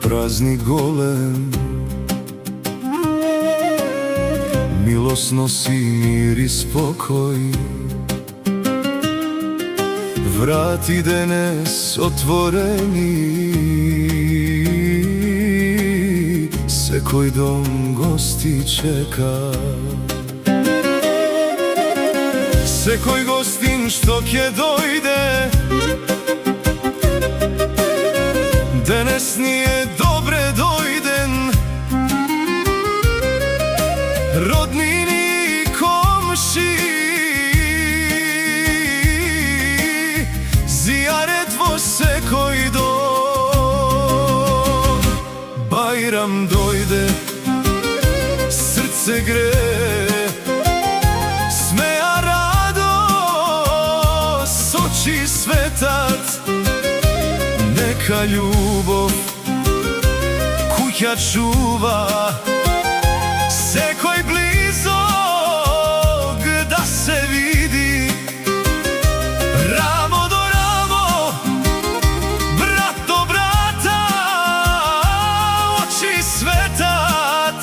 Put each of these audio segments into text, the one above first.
prazni golem. Milost nosi mir i spokoj, vrati danas otvoreni, sekoj dom gosti čeka. Sekoj gostin što ke dojde, danas nije dobre dojden, rodnini komši, zijaretvo sekoj do. Bajram dojde, srce gre, smeja radost, oči svetat, neka ljubov kuća čuva, sekoj blizog da se vidi, ramo do ramo, brat do brata, oči svetat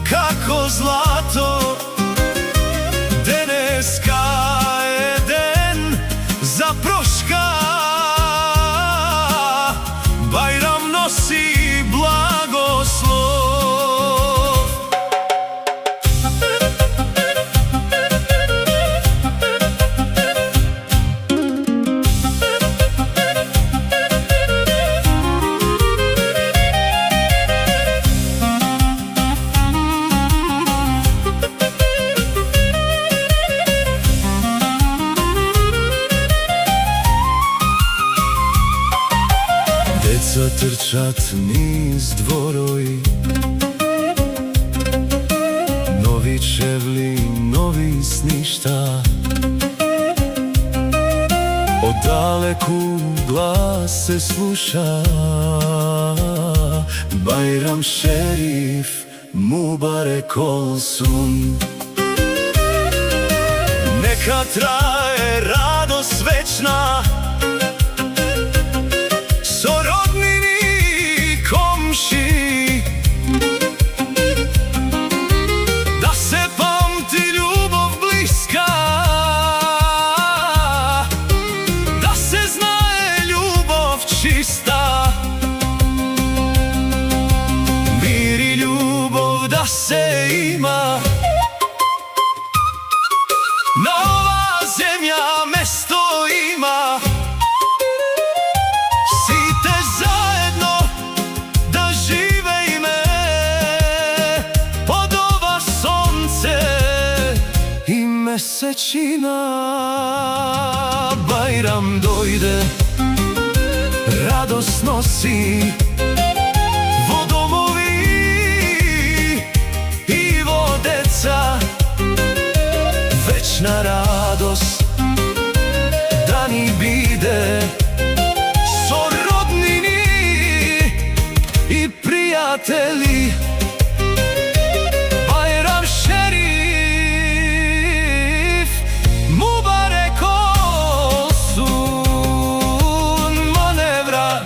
kako zlato. Danas je den za proška, Bajram nosi blagoslov. Deca trčat niz dvoroj, novi čevli, novi sništa, od daleku glas se sluša, Bajram šerif, Mubarek olsun. Neka traje radost večna, sorodnini komši, da se pamti ljubav bliska, da se znaje ljubav čista, mir i ljubav da se ima, na ova zemlja mesto ima. Site zajedno da žive ime, pod ova sonce i mesečina. Bajram dojde, radost nosi, vodomovi i vodeca, večna radost, dani bide, sorodnini i prijatelji. Bajram šerif, Mubarek olsun, manevra.